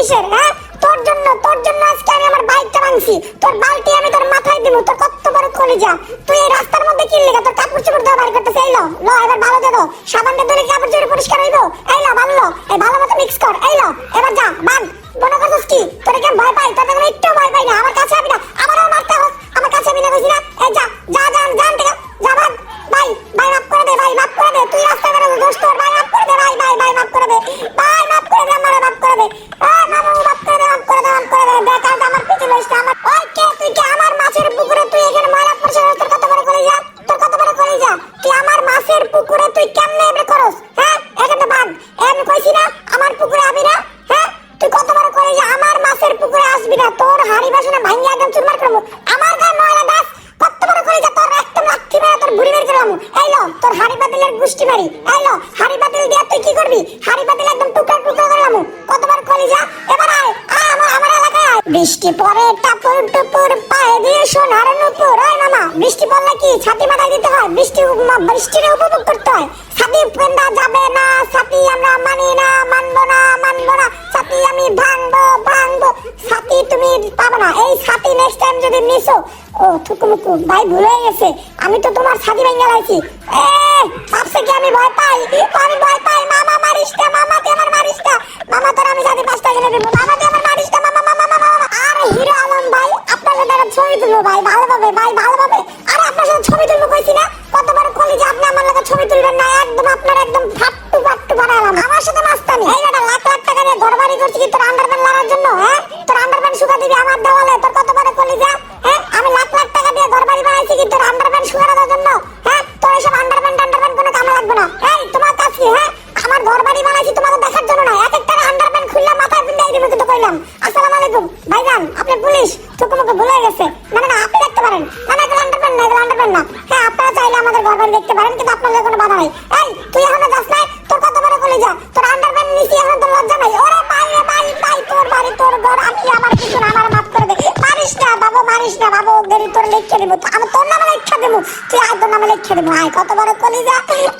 কিসের? হ্যাঁ তোর জন্য আজকে আমি আমার বাইকটা ভাঙছি। তোর বালতি আমি তোর মাথায় দিব। তোর কত বড় কলিজা। তুই এই রাস্তার মধ্যে কি লাগা? তোর কাপড় চোপড় দেওয়া বাইর করতেছে। এই লো এবার ভালো দে দাও। সাবানটা ধরে কাপড় চোপড় পরিষ্কার হইবো। এই লো ভালো এই ভালো মতো মিক্স কর। এই লো এবার যা বান। মনে করছিস কি তোরে কেন ভয় পাই? তোরে একটু ভয় পাই না। আমার কাছে আবি না। আমারও মারতে হোক, আমার কাছে আবি না কইছি না। এই যা জান থেকে যা ভাগ। ভাই মাফ করে দে, ভাই মাফ করে দে। তুই রাস্তা বেরো দোস্ত, ভাই মাফ করে দে, ভাই মাফ করে দে, ভাই মাফ করে দে, আমারে মাফ করে দে। মামু মাফ করে দে, মাফ করে দে, দেখ আর আমার পিছে লইস না। আমার ওই কে তুই কি আমার মাছের পুকুরে তুই এখানে ময়লা পরিষ্কার? তোর কত বড় কলিজা, তোর কত বড় কলিজা। তুই আমার মাছের পুকুরে তুই কেমনে এবে করস? হ্যাঁ এখানে বান। আমি কইছি না আমার পুকুরে আবি না। হ্যাঁ তুই কত বড় কলিজা, আমার মাছের পুকুরে আসবি না। তোর হাড়ি বাসনে ভাঙিয়া একদম চুরমার করব। আমার গায়ে ময়লা দাস। কত বড় কলিজা, তোর একদম লাঠি মেরে তোর বুড়ি বের করে আমু। এই লো তোর হাড়ি পাতিলের গুষ্টি মারি। এই লো হাড়ি পাতিল দিয়া তুই কি করবি? হাড়ি পাতিল একদম টুকরা টুকরা করে আমু। কত বড় কলিজা। এবার আয় আমার এলাকায় আয়। বৃষ্টি পড়ে টাপুর টুপুর পায়ে দিয়ে সোনার নুপুর। ওই মামা বৃষ্টি পড়লে কি ছাতি মাথায় দিতে হয়? বৃষ্টির উপভোগ করতে হয়। ছাতি পেন্দা যাবে না, ছাতি আমরা মানি না, মানবো না, ছাতি আমি ভাঙবো। ছাতি তুমি পাবো না। এই ছাতি নেক্সট টাইম যদি মিসো। ও থুকুমুকু ভাই ভুল হয়ে গেছে। আমি তো তোমার ছাতি ভেঙে লাইছি। ভাবছে কি আমি ভয় পাই? আমি ভয় পাই। মামা মারিস না, মামা তুই আমার মারিস না। মামা তোর আমি ছাতি 5 টাকা কিনে দেবো। মামা তুই আমার মারিস না, মামা। আরে হিরো আলম ভাই আপনার সাথে একটা ছবি তুলবো ভাই, ভালোভাবে। আরে আপনার সাথে ছবি তুলবো কইছি না? কত বড় কলিজা, আপনি আমার লগে ছবি তুলবেন না? একদম আপনার একদম ফাট্টু বানালাম। আমার সাথে মাস্তানি। এই বেটা লাখ টাকা দিয়ে ঘর বাড়ি করছি কি তোর আন্ডারপ্যান্ট লাগার জন্য? হ্যাঁ তোর আন্ডারপ্যান্ট শুকা দিবি আমার দেওয়ালে? তোর কত বড় কলিজা। হ্যাঁ আমি লাখ টাকা দিয়ে ঘর বাড়ি বানাইছি কি তোর আন্ডারপ্যান্ট শুকানোর জন্য? হ্যাঁ তোর এসব আন্ডারপ্যান্ট কোনো কামে লাগবে না। এই তোমার কাজ কি? হ্যাঁ আমার ঘর বাড়ি বানাইছি তোমাকে দেখার জন্য না। এক একটা আন্ডারপ্যান্ট খুললা মাথায় পিন্দাই দিবে তো কইলাম। আসসালামু আলাইকুম ভাইজান, আপনি পুলিশ? থুকুমুকু ভুলে গেছে। না আপনি দেখতে পারেন। না এগুলো আন্ডারপ্যান্ট না। হ্যাঁ আপনারা চাইলে আমাদের ঘর বাড়ি দেখতে পারেন, কিন্তু আপনাদের কোনো বাধা নাই। এই তুই এখনো যাস নাই? তোর কত বড় কলিজা, তোর আন্ডারপ্যান্ট নিছি এখন তোর লজ্জা নাই? ওরে ভাই তোর বাড়ি তোর ঘর, আমি আমার কিছু না, আমার মাফ করে দে। মারিস না বাবু, দেরি তোর লিখে দেবো। আমি তোর নামে লিখে দেবো। তুই আর তোর নামে লিখে দেবো। আয় কত বড় কলিজা,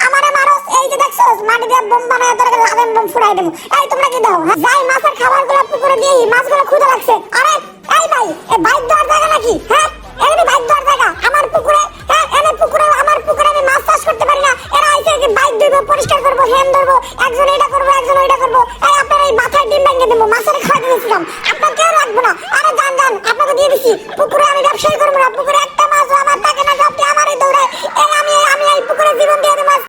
আমারে মারস। এই যে দেখছস মাটি দিয়ে বোম বানায় তোর লাদেন বোম ফুরাই দেবো। এই তোমরা কি দাও? যাই মাছের খাবারগুলো পুকুরে দিই, মাছগুলো ক্ষুধা লাগছে। আরে এই ভাই এই বাইক দেওয়ার জায়গা নাকি? হ্যাঁ এখানে বাইক দেওয়ার জায়গা আমার পুকুরে? হ্যাঁ এনে পুকুরে, আমার পুকুরে আমি মাছ চাষ করতে পারি না? এরা আইসে বাইক ধরবো, পরিষ্কার করবো, হ্যান্ড ধরবো, একজন এটা করবো, একজন ওইটা করবো। এই আপনার এই মাথায় ডিম ভেঙে দেবো, মাছের খাওয়াতে দিয়েছিলাম, আপনার কেউ লাগবো না। আরে যান আপনাকে দিয়ে দিছি।